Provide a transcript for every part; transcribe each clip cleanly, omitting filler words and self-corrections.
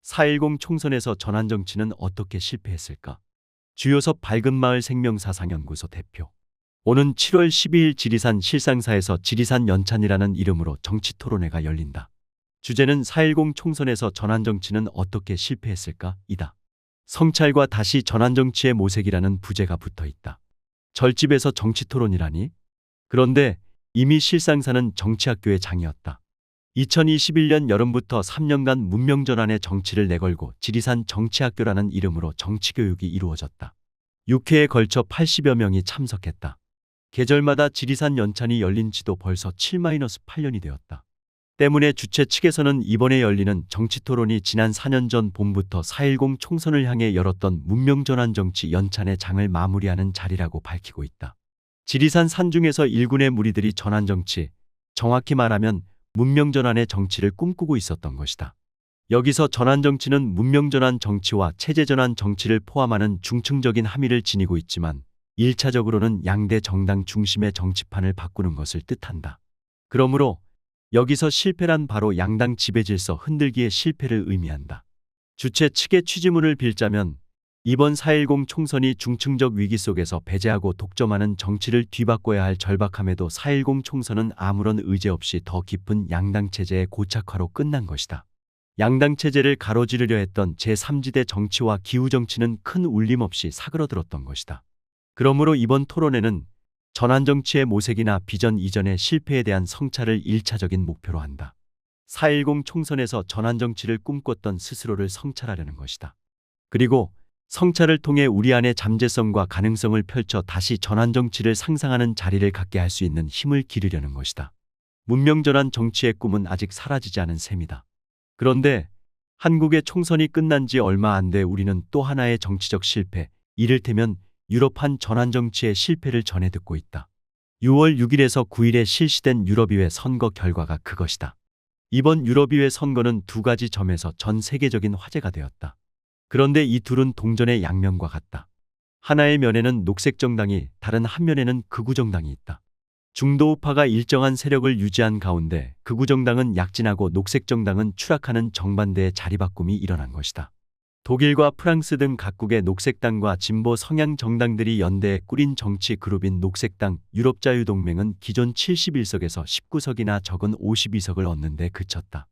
4.10 총선에서 전환정치는 어떻게 실패했을까? 주요섭 밝은마을 생명사상연구소 대표. 오는 7월 12일 지리산 실상사에서 지리산 연찬이라는 이름으로 정치토론회가 열린다. 주제는 4.10 총선에서 전환정치는 어떻게 실패했을까? 이다. 성찰과 다시 전환정치의 모색이라는 부제가 붙어있다. 절집에서 정치토론이라니? 그런데 이미 실상사는 정치학교의 장이었다. 2021년 여름부터 3년간 문명전환의 정치를 내걸고 지리산 정치학교라는 이름으로 정치교육이 이루어졌다. 6회에 걸쳐 80여 명이 참석했다. 계절마다 지리산 연찬이 열린 지도 벌써 7-8년이 되었다. 때문에 주최 측에서는 이번에 열리는 정치토론이 지난 4년 전 봄부터 4.10 총선을 향해 열었던 문명전환 정치 연찬의 장을 마무리하는 자리라고 밝히고 있다. 지리산 산중에서 일군의 무리들이 전환정치, 정확히 말하면 문명전환의 정치를 꿈꾸고 있었던 것이다. 여기서 전환정치는 문명전환 정치와 체제전환 정치를 포함하는 중층적인 함의를 지니고 있지만 1차적으로는 양대 정당 중심의 정치판을 바꾸는 것을 뜻한다. 그러므로 여기서 실패란 바로 양당 지배질서 흔들기의 실패를 의미한다. 주최 측의 취지문을 빌자면 이번 4.10 총선이 중층적 위기 속에서 배제하고 독점하는 정치를 뒤바꿔야 할 절박함에도 4.10 총선은 아무런 의제 없이 더 깊은 양당 체제의 고착화로 끝난 것이다. 양당 체제를 가로지르려 했던 제3지대 정치와 기후정치는 큰 울림 없이 사그러들었던 것이다. 그러므로 이번 토론회는 전환정치의 모색이나 비전 이전의 실패에 대한 성찰을 1차적인 목표로 한다. 4.10 총선에서 전환정치를 꿈꿨던 스스로를 성찰하려는 것이다. 그리고 성찰을 통해 우리 안의 잠재성과 가능성을 펼쳐 다시 전환정치를 상상하는 자리를 갖게 할 수 있는 힘을 기르려는 것이다. 문명전환 정치의 꿈은 아직 사라지지 않은 셈이다. 그런데 한국의 총선이 끝난 지 얼마 안 돼 우리는 또 하나의 정치적 실패, 이를테면 유럽판 전환정치의 실패를 전해 듣고 있다. 6월 6일에서 9일에 실시된 유럽의회 선거 결과가 그것이다. 이번 유럽의회 선거는 두 가지 점에서 전 세계적인 화제가 되었다. 그런데 이 둘은 동전의 양면과 같다. 하나의 면에는 녹색정당이, 다른 한 면에는 극우정당이 있다. 중도우파가 일정한 세력을 유지한 가운데 극우정당은 약진하고 녹색정당은 추락하는 정반대의 자리바꿈이 일어난 것이다. 독일과 프랑스 등 각국의 녹색당과 진보 성향 정당들이 연대해 꾸린 정치 그룹인 녹색당, 유럽자유동맹은 기존 71석에서 19석이나 적은 52석을 얻는 데 그쳤다.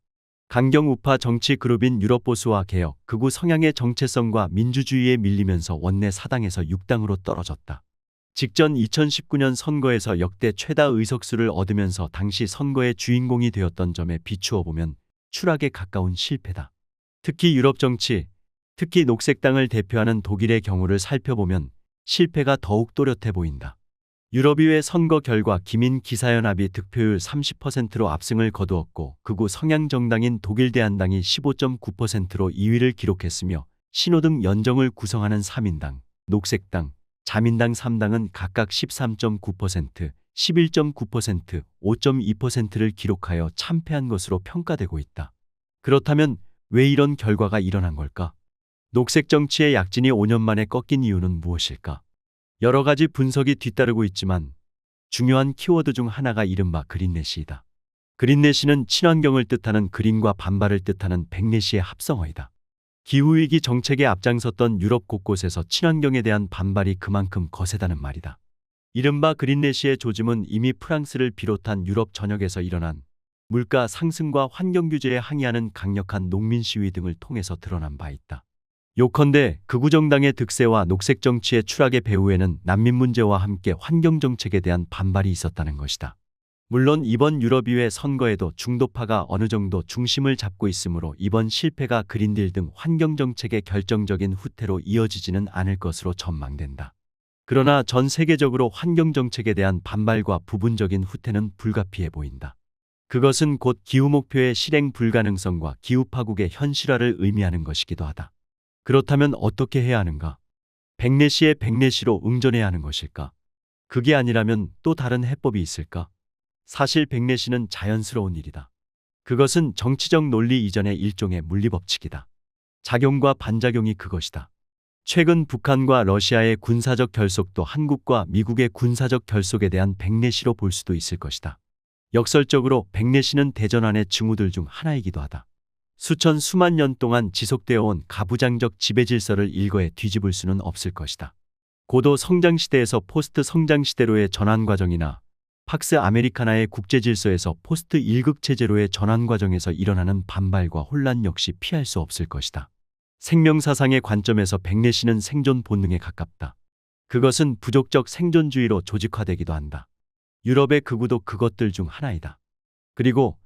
강경우파 정치 그룹인 유럽보수와 개혁, 극우 성향의 정체성과 민주주의에 밀리면서 원내 4당에서 6당으로 떨어졌다. 직전 2019년 선거에서 역대 최다 의석수를 얻으면서 당시 선거의 주인공이 되었던 점에 비추어 보면 추락에 가까운 실패다. 특히 유럽 정치, 특히 녹색당을 대표하는 독일의 경우를 살펴보면 실패가 더욱 또렷해 보인다. 유럽의회 선거 결과 기민 기사연합이 득표율 30%로 압승을 거두었고 극우 성향 정당인 독일 대한당이 15.9%로 2위를 기록했으며 신호등 연정을 구성하는 3인당, 녹색당, 자민당 3당은 각각 13.9%, 11.9%, 5.2%를 기록하여 참패한 것으로 평가되고 있다. 그렇다면 왜 이런 결과가 일어난 걸까? 녹색 정치의 약진이 5년 만에 꺾인 이유는 무엇일까? 여러 가지 분석이 뒤따르고 있지만 중요한 키워드 중 하나가 이른바 그린내시이다. 그린내시는 친환경을 뜻하는 그린과 반발을 뜻하는 백내시의 합성어이다. 기후위기 정책에 앞장섰던 유럽 곳곳에서 친환경에 대한 반발이 그만큼 거세다는 말이다. 이른바 그린내시의 조짐은 이미 프랑스를 비롯한 유럽 전역에서 일어난 물가 상승과 환경규제에 항의하는 강력한 농민 시위 등을 통해서 드러난 바 있다. 요컨대 극우정당의 득세와 녹색정치의 추락의 배후에는 난민 문제와 함께 환경정책에 대한 반발이 있었다는 것이다. 물론 이번 유럽의회 선거에도 중도파가 어느 정도 중심을 잡고 있으므로 이번 실패가 그린딜 등 환경정책의 결정적인 후퇴로 이어지지는 않을 것으로 전망된다. 그러나 전 세계적으로 환경정책에 대한 반발과 부분적인 후퇴는 불가피해 보인다. 그것은 곧 기후목표의 실행 불가능성과 기후파국의 현실화를 의미하는 것이기도 하다. 그렇다면 어떻게 해야 하는가? 백내시의 백내시로 응전해야 하는 것일까? 그게 아니라면 또 다른 해법이 있을까? 사실 백내시는 자연스러운 일이다. 그것은 정치적 논리 이전의 일종의 물리법칙이다. 작용과 반작용이 그것이다. 최근 북한과 러시아의 군사적 결속도 한국과 미국의 군사적 결속에 대한 백내시로 볼 수도 있을 것이다. 역설적으로 백내시는 대전환의 징후들 중 하나이기도 하다. 수천 수만 년 동안 지속되어 온 가부장적 지배 질서를 일거에 뒤집을 수는 없을 것이다. 고도 성장 시대에서 포스트 성장 시대로의 전환 과정이나 팍스 아메리카나의 국제 질서에서 포스트 일극 체제로의 전환 과정에서 일어나는 반발과 혼란 역시 피할 수 없을 것이다. 생명 사상의 관점에서 백내시는 생존 본능에 가깝다. 그것은 부족적 생존주의로 조직화되기도 한다. 유럽의 극우도 그것들 중 하나이다. 그리고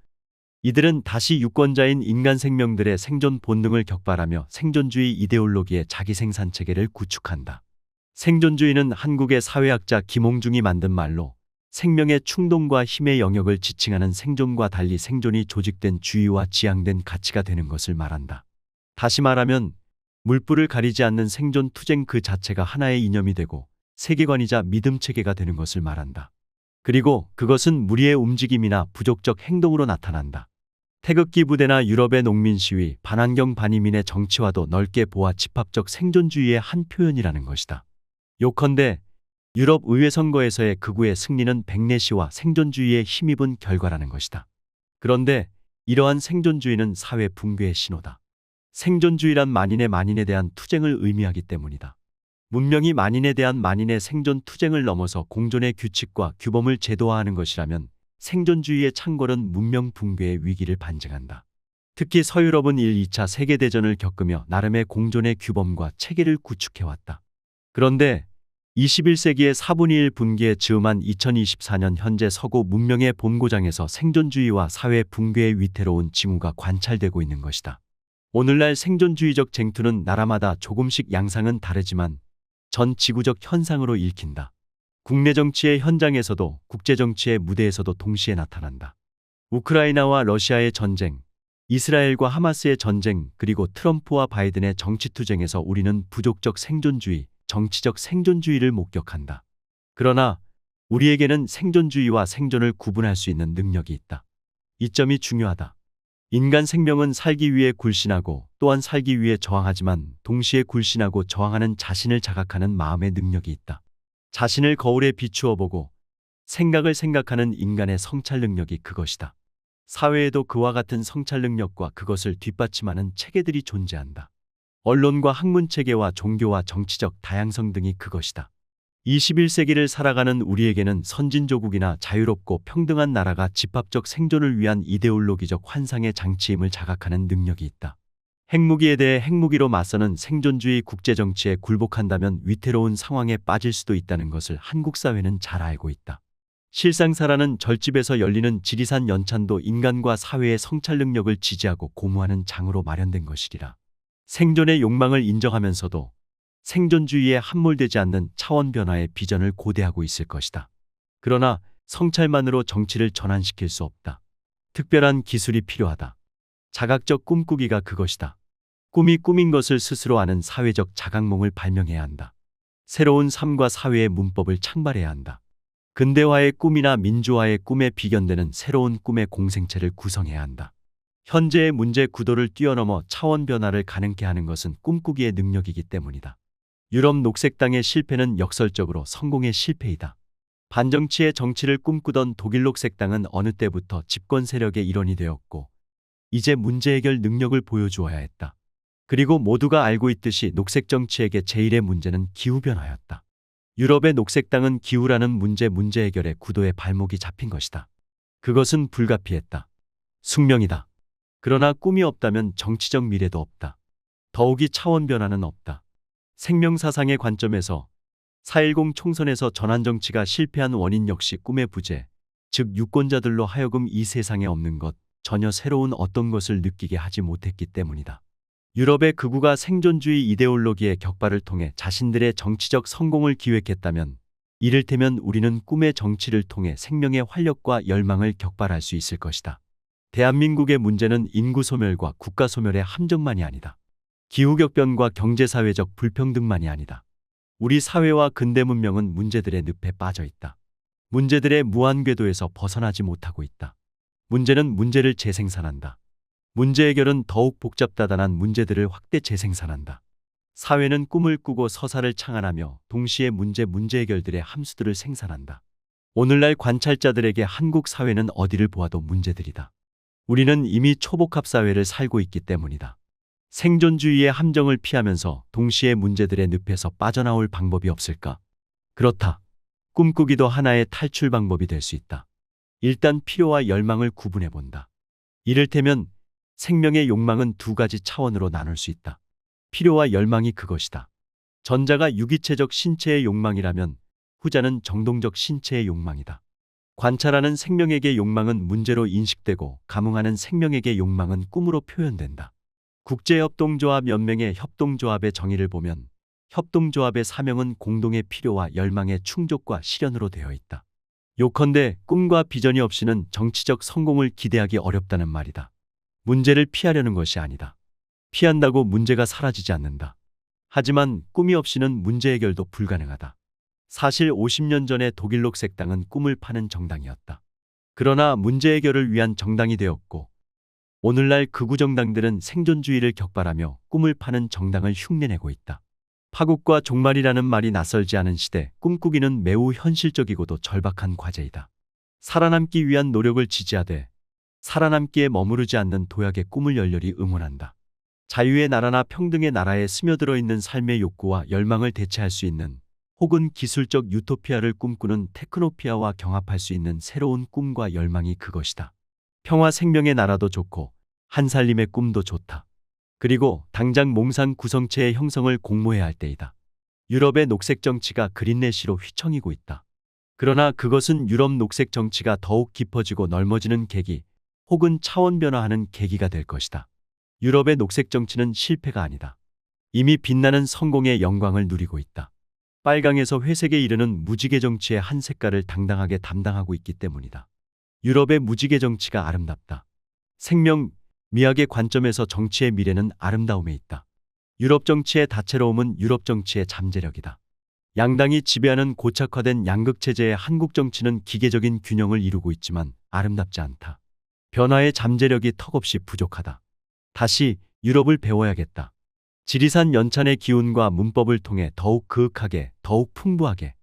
이들은 다시 유권자인 인간 생명들의 생존 본능을 격발하며 생존주의 이데올로기의 자기 생산 체계를 구축한다. 생존주의는 한국의 사회학자 김홍중이 만든 말로 생명의 충동과 힘의 영역을 지칭하는 생존과 달리 생존이 조직된 주의와 지향된 가치가 되는 것을 말한다. 다시 말하면 물불을 가리지 않는 생존 투쟁 그 자체가 하나의 이념이 되고 세계관이자 믿음 체계가 되는 것을 말한다. 그리고 그것은 무리의 움직임이나 부족적 행동으로 나타난다. 태극기 부대나 유럽의 농민 시위, 반환경 반이민의 정치화도 넓게 보아 집합적 생존주의의 한 표현이라는 것이다. 요컨대 유럽 의회 선거에서의 극우의 승리는 백내시와 생존주의에 힘입은 결과라는 것이다. 그런데 이러한 생존주의는 사회 붕괴의 신호다. 생존주의란 만인에 대한 투쟁을 의미하기 때문이다. 문명이 만인에 대한 만인의 생존 투쟁을 넘어서 공존의 규칙과 규범을 제도화하는 것이라면 생존주의의 창궐은 문명 붕괴의 위기를 반증한다. 특히 서유럽은 1, 2차 세계대전을 겪으며 나름의 공존의 규범과 체계를 구축해왔다. 그런데 21세기의 4분의 1 분기에 즈음한 2024년 현재 서구 문명의 본고장에서 생존주의와 사회 붕괴의 위태로운 징후가 관찰되고 있는 것이다. 오늘날 생존주의적 쟁투는 나라마다 조금씩 양상은 다르지만 전 지구적 현상으로 읽힌다. 국내 정치의 현장에서도 국제 정치의 무대에서도 동시에 나타난다. 우크라이나와 러시아의 전쟁, 이스라엘과 하마스의 전쟁, 그리고 트럼프와 바이든의 정치투쟁에서 우리는 부족적 생존주의, 정치적 생존주의를 목격한다. 그러나 우리에게는 생존주의와 생존을 구분할 수 있는 능력이 있다. 이 점이 중요하다. 인간 생명은 살기 위해 굴신하고 또한 살기 위해 저항하지만 동시에 굴신하고 저항하는 자신을 자각하는 마음의 능력이 있다. 자신을 거울에 비추어 보고 생각을 생각하는 인간의 성찰 능력이 그것이다. 사회에도 그와 같은 성찰 능력과 그것을 뒷받침하는 체계들이 존재한다. 언론과 학문체계와 종교와 정치적 다양성 등이 그것이다. 21세기를 살아가는 우리에게는 선진조국이나 자유롭고 평등한 나라가 집합적 생존을 위한 이데올로기적 환상의 장치임을 자각하는 능력이 있다. 핵무기에 대해 핵무기로 맞서는 생존주의 국제정치에 굴복한다면 위태로운 상황에 빠질 수도 있다는 것을 한국 사회는 잘 알고 있다. 실상사라는 절집에서 열리는 지리산 연찬도 인간과 사회의 성찰 능력을 지지하고 고무하는 장으로 마련된 것이리라. 생존의 욕망을 인정하면서도 생존주의에 함몰되지 않는 차원 변화의 비전을 고대하고 있을 것이다. 그러나 성찰만으로 정치를 전환시킬 수 없다. 특별한 기술이 필요하다. 자각적 꿈꾸기가 그것이다. 꿈이 꿈인 것을 스스로 아는 사회적 자각몽을 발명해야 한다. 새로운 삶과 사회의 문법을 창발해야 한다. 근대화의 꿈이나 민주화의 꿈에 비견되는 새로운 꿈의 공생체를 구성해야 한다. 현재의 문제 구도를 뛰어넘어 차원 변화를 가능케 하는 것은 꿈꾸기의 능력이기 때문이다. 유럽 녹색당의 실패는 역설적으로 성공의 실패이다. 반정치의 정치를 꿈꾸던 독일 녹색당은 어느 때부터 집권 세력의 일원이 되었고 이제 문제 해결 능력을 보여주어야 했다. 그리고 모두가 알고 있듯이 녹색 정치에게 제1의 문제는 기후변화였다. 유럽의 녹색당은 기후라는 문제 해결의 구도에 발목이 잡힌 것이다. 그것은 불가피했다. 숙명이다. 그러나 꿈이 없다면 정치적 미래도 없다. 더욱이 차원 변화는 없다. 생명사상의 관점에서 4.10 총선에서 전환정치가 실패한 원인 역시 꿈의 부재, 즉 유권자들로 하여금 이 세상에 없는 것, 전혀 새로운 어떤 것을 느끼게 하지 못했기 때문이다. 유럽의 극우가 생존주의 이데올로기의 격발을 통해 자신들의 정치적 성공을 기획했다면 이를테면 우리는 꿈의 정치를 통해 생명의 활력과 열망을 격발할 수 있을 것이다. 대한민국의 문제는 인구 소멸과 국가 소멸의 함정만이 아니다. 기후격변과 경제사회적 불평등만이 아니다. 우리 사회와 근대 문명은 문제들의 늪에 빠져 있다. 문제들의 무한 궤도에서 벗어나지 못하고 있다. 문제는 문제를 재생산한다. 문제 해결은 더욱 복잡다단한 문제들을 확대 재생산한다. 사회는 꿈을 꾸고 서사를 창안하며 동시에 문제 해결들의 함수들을 생산한다. 오늘날 관찰자들에게 한국 사회는 어디를 보아도 문제들이다. 우리는 이미 초복합 사회를 살고 있기 때문이다. 생존주의의 함정을 피하면서 동시에 문제들의 늪에서 빠져나올 방법이 없을까? 그렇다. 꿈꾸기도 하나의 탈출 방법이 될 수 있다. 일단 필요와 열망을 구분해 본다. 이를테면 생명의 욕망은 두 가지 차원으로 나눌 수 있다. 필요와 열망이 그것이다. 전자가 유기체적 신체의 욕망이라면 후자는 정동적 신체의 욕망이다. 관찰하는 생명에게 욕망은 문제로 인식되고 감흥하는 생명에게 욕망은 꿈으로 표현된다. 국제협동조합 연맹의 협동조합의 정의를 보면 협동조합의 사명은 공동의 필요와 열망의 충족과 실현으로 되어 있다. 요컨대 꿈과 비전이 없이는 정치적 성공을 기대하기 어렵다는 말이다. 문제를 피하려는 것이 아니다. 피한다고 문제가 사라지지 않는다. 하지만 꿈이 없이는 문제 해결도 불가능하다. 사실 50년 전에 독일 녹색당은 꿈을 파는 정당이었다. 그러나 문제 해결을 위한 정당이 되었고 오늘날 극우 정당들은 생존주의를 격발하며 꿈을 파는 정당을 흉내내고 있다. 파국과 종말이라는 말이 낯설지 않은 시대, 꿈꾸기는 매우 현실적이고도 절박한 과제이다. 살아남기 위한 노력을 지지하되 살아남기에 머무르지 않는 도약의 꿈을 열렬히 응원한다. 자유의 나라나 평등의 나라에 스며들어 있는 삶의 욕구와 열망을 대체할 수 있는 혹은 기술적 유토피아를 꿈꾸는 테크노피아와 경합할 수 있는 새로운 꿈과 열망이 그것이다. 평화 생명의 나라도 좋고 한살림의 꿈도 좋다. 그리고 당장 몽상 구성체의 형성을 공모해야 할 때이다. 유럽의 녹색 정치가 그린래시로 휘청이고 있다. 그러나 그것은 유럽 녹색 정치가 더욱 깊어지고 넓어지는 계기 혹은 차원 변화하는 계기가 될 것이다. 유럽의 녹색 정치는 실패가 아니다. 이미 빛나는 성공의 영광을 누리고 있다. 빨강에서 회색에 이르는 무지개 정치의 한 색깔을 당당하게 담당하고 있기 때문이다. 유럽의 무지개 정치가 아름답다. 생명, 미학의 관점에서 정치의 미래는 아름다움에 있다. 유럽 정치의 다채로움은 유럽 정치의 잠재력이다. 양당이 지배하는 고착화된 양극체제의 한국 정치는 기계적인 균형을 이루고 있지만 아름답지 않다. 변화의 잠재력이 턱없이 부족하다. 다시 유럽을 배워야겠다. 지리산 연찬의 기운과 문법을 통해 더욱 그윽하게, 더욱 풍부하게,